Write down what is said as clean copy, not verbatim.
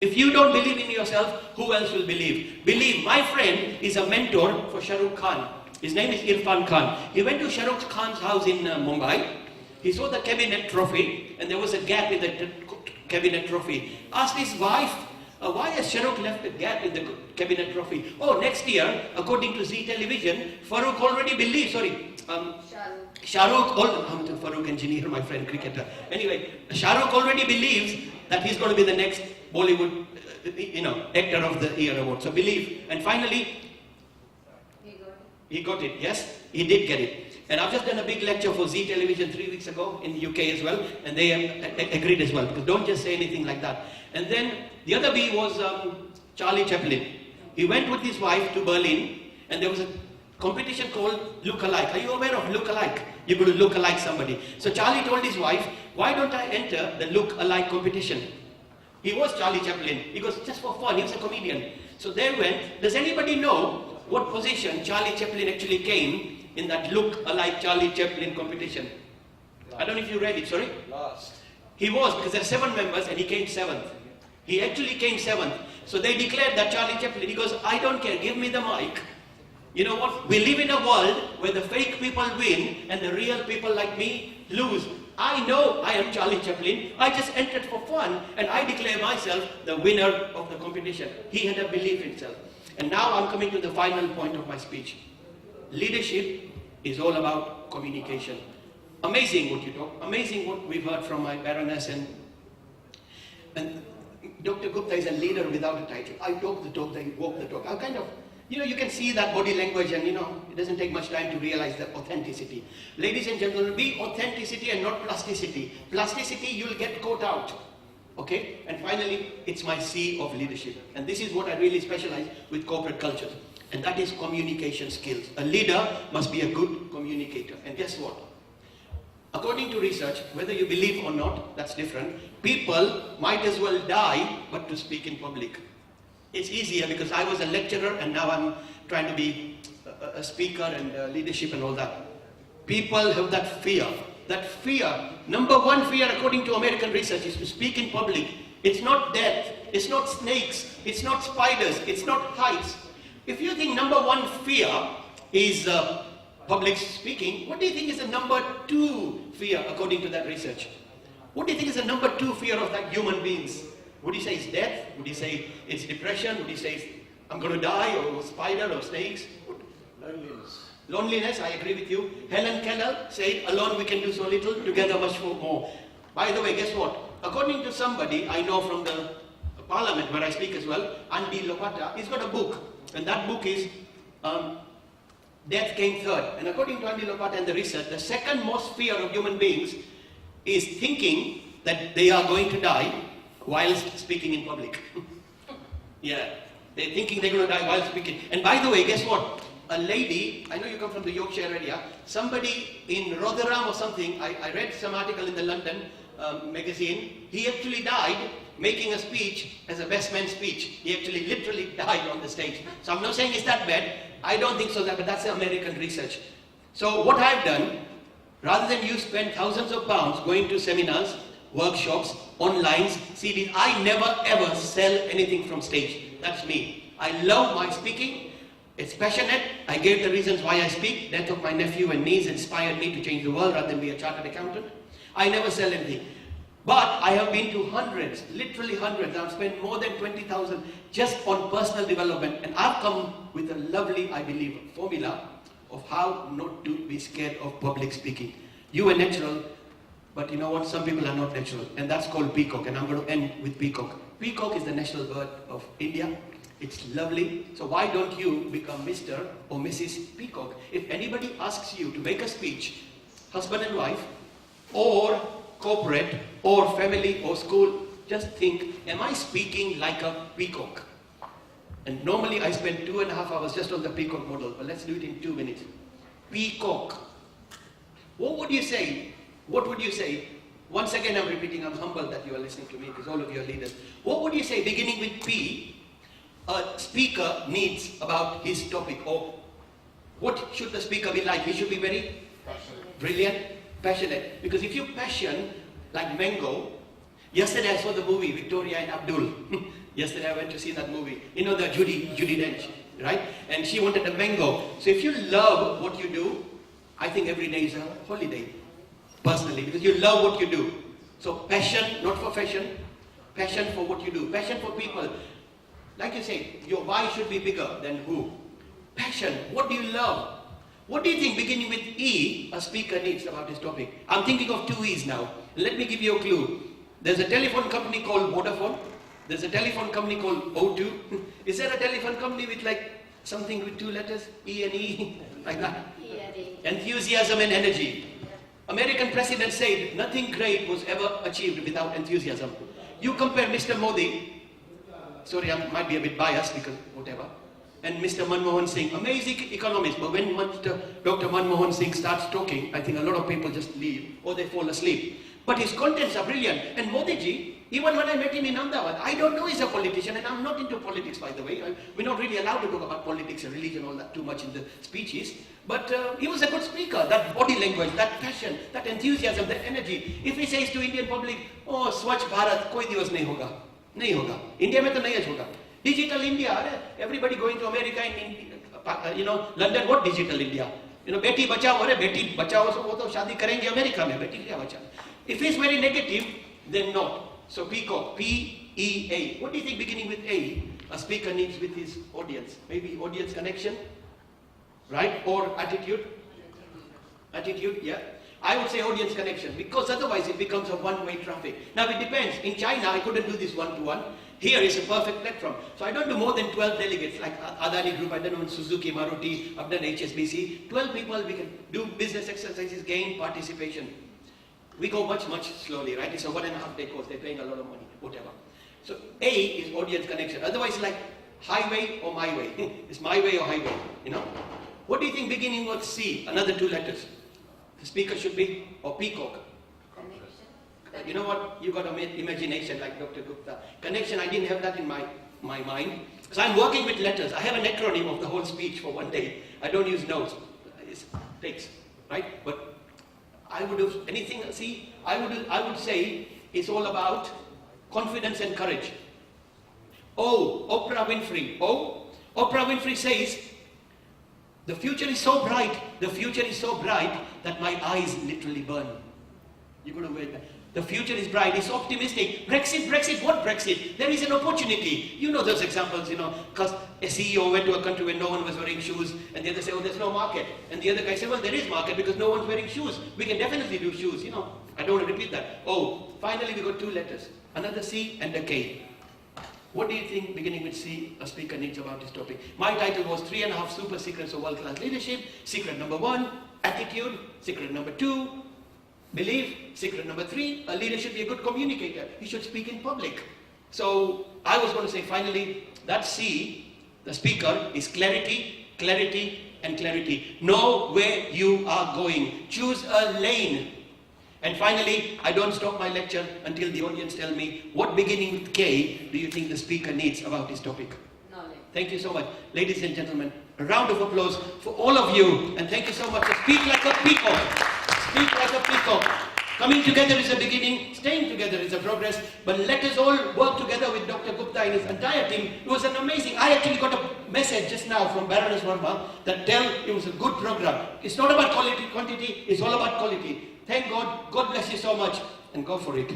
If you don't believe in yourself, who else will believe? Believe. My friend is a mentor for Shah Rukh Khan. His name is Irfan Khan. He went to Shah Rukh Khan's house in Mumbai. He saw the cabinet trophy, and there was a gap in the cabinet trophy. Asked his wife, why has Shah Rukh left a gap in the cabinet trophy? Oh, next year, according to Z Television, Farooq already believes, Shah Rukh, I'm the Farooq engineer, my friend, cricketer. Anyway, Shah Rukh already believes that he's going to be the next Bollywood, actor of the year award. So believe. And finally, he got it. Yes, he did get it. And I've just done a big lecture for Z Television 3 weeks ago in the UK as well, and they agreed as well, because don't just say anything like that. And then the other B was Charlie Chaplin. He went with his wife to Berlin, and there was a competition called Look Alike. Are you aware of Look Alike? You're going to look alike somebody. So Charlie told his wife, why don't I enter the Look Alike competition? He was Charlie Chaplin. He goes, just for fun, he was a comedian. So they went. Does anybody know what position Charlie Chaplin actually came in that Look Alike Charlie Chaplin competition? I don't know if you read it, sorry? Last. He was, because there are 7 members and he came 7th. He actually came 7th. So they declared that Charlie Chaplin, he goes, I don't care, give me the mic. You know what? We live in a world where the fake people win and the real people like me lose. I know I am Charlie Chaplin. I just entered for fun and I declare myself the winner of the competition. He had a belief in himself. And now I'm coming to the final point of my speech. Leadership is all about communication. Amazing what you talk, amazing what we've heard from my Baroness, and Dr. Gupta is a leader without a title. I talk the talk, they walk the talk. I kind of, you can see that body language, and it doesn't take much time to realize the authenticity. Ladies and gentlemen, be authenticity and not plasticity. Plasticity, you'll get caught out. Okay? And finally, it's my C of leadership. And this is what I really specialize with corporate culture. And that is communication skills. A leader must be a good communicator. And guess what? According to research, whether you believe or not, that's different. People might as well die, but to speak in public. It's easier because I was a lecturer and now I'm trying to be a speaker and leadership and all that. People have that fear. That fear, number one fear according to American research is to speak in public. It's not death, it's not snakes, it's not spiders, it's not heights. If you think number one fear is public speaking, what do you think is the number 2 fear according to that research? What do you think is the number 2 fear of that human beings? Would you say it's death? Would you say it's depression? Would you say it's, I'm going to die, or spider or snakes? Loneliness. Loneliness, I agree with you. Helen Keller said, alone we can do so little, together much more. By the way, guess what? According to somebody I know from the parliament where I speak as well, Andy Lopata, he's got a book. And that book is Death Came Third. And according to Andy Lopata and the research, the second most fear of human beings is thinking that they are going to die whilst speaking in public. Yeah, they're thinking they're going to die while speaking. And by the way, guess what? A lady, I know you come from the Yorkshire area, somebody in Rotherham or something, I read some article in the London magazine, he actually died making a speech as a best man speech. He actually literally died on the stage. So I'm not saying it's that bad. I don't think so, but that's American research. So what I've done, rather than you spend thousands of pounds going to seminars, workshops, online, CDs, I never ever sell anything from stage. That's me. I love my speaking. It's passionate. I gave the reasons why I speak. Death of my nephew and niece inspired me to change the world rather than be a chartered accountant. I never sell anything. But I have been to hundreds, literally hundreds. I've spent more than 20,000 just on personal development. And I've come with a lovely, I believe, formula of how not to be scared of public speaking. You are natural, but you know what? Some people are not natural. And that's called peacock. And I'm going to end with peacock. Peacock is the national bird of India. It's lovely. So why don't you become Mr. or Mrs. Peacock? If anybody asks you to make a speech, husband and wife, or corporate, or family, or school, just think, am I speaking like a peacock? And normally I spend 2.5 hours just on the peacock model, but let's do it in 2 minutes. Peacock. What would you say? What would you say? Once again I'm repeating, I'm humbled that you are listening to me, because all of you are leaders. What would you say, beginning with P, a speaker needs about his topic? Or what should the speaker be like? He should be very Passionate. brilliant, passionate. Because if you passion like mango, Yesterday I saw the movie Victoria and Abdul. Yesterday I went to see that movie. You know the Judy Dench, right? And she wanted a mango. So if you love what you do, I think every day is a holiday, personally, because you love what you do. So passion, not for fashion, passion for what you do, passion for people. Like you say, your why should be bigger than who. Passion, what do you love? What do you think, beginning with E, a speaker needs about this topic? I'm thinking of 2 E's now. Let me give you a clue. There's a telephone company called Vodafone. There's a telephone company called O2. Is there a telephone company with like something with 2 letters? E and E? Like that? Enthusiasm and energy. American president said nothing great was ever achieved without enthusiasm. You compare Mr. Modi, sorry, I might be a bit biased because whatever, and Mr. Manmohan Singh, amazing economist, but when Dr. Manmohan Singh starts talking, I think a lot of people just leave or they fall asleep. But his contents are brilliant. And Modi ji, even when I met him in Ahmedabad, I don't know he's a politician, and I'm not into politics, by the way. We're not really allowed to talk about politics and religion all that too much in the speeches. But he was a good speaker. That body language, that passion, that enthusiasm, that energy. If he says to Indian public, oh, Swachh Bharat, koi divas nahi hoga. Nahi hoga. India mein to nahi hoga. Digital India, everybody going to America and London, what digital India? Beti bachao, beti bachao, so wo to shadi karenge America mein, beti kya bachao. If it's very negative, then not. So peacock, P-E-A. What do you think beginning with A, a speaker needs with his audience? Maybe audience connection, right? Or attitude? Attitude, yeah. I would say audience connection, because otherwise it becomes a one-way traffic. Now it depends. In China, I couldn't do this one-to-one. Here is a perfect platform. So I don't do more than 12 delegates, like Adani Group, I don't know, Suzuki, Maruti, I've done HSBC. 12 people, we can do business exercises, gain participation. We go much, much slowly, right? It's a 1.5 day course. They're paying a lot of money, whatever. So A is audience connection. Otherwise, it's like highway or my way. It's my way or highway, What do you think beginning with C, another 2 letters? The speaker should be, or peacock? Connection. You know what? You got imagination like Dr. Gupta. Connection, I didn't have that in my mind. So I'm working with letters. I have an acronym of the whole speech for one day. I don't use notes. It takes, right? But I would do anything, see, I would say it's all about confidence and courage. Oh, Oprah Winfrey. Oh, Oprah Winfrey says, the future is so bright that my eyes literally burn. You're going to wait. The future is bright, it's optimistic. Brexit, what Brexit? There is an opportunity. You know those examples, because a CEO went to a country where no one was wearing shoes, and the other say, oh, there's no market. And the other guy said, well, there is market because no one's wearing shoes. We can definitely do shoes, I don't want to repeat that. Oh, finally we got 2 letters. Another C and a K. What do you think, beginning with C, a speaker needs about this topic? My title was 3.5 Super Secrets of World-Class Leadership. Secret number 1, attitude. Secret number 2, belief. Secret number 3, a leader should be a good communicator. He should speak in public. So I was going to say finally, that C, the speaker, is clarity, clarity, and clarity. Know where you are going. Choose a lane. And finally, I don't stop my lecture until the audience tell me what beginning with K do you think the speaker needs about this topic? Knowledge. Thank you so much. Ladies and gentlemen, a round of applause for all of you. And thank you so much. Speak like a peacock. Speak like a peacock. Coming together is a beginning, staying together is a progress, but let us all work together with Dr. Gupta and his entire team. It was an amazing, I actually got a message just now from Baroness Verma that it was a good program. It's not about quantity, it's all about quality. Thank God, God bless you so much, and go for it.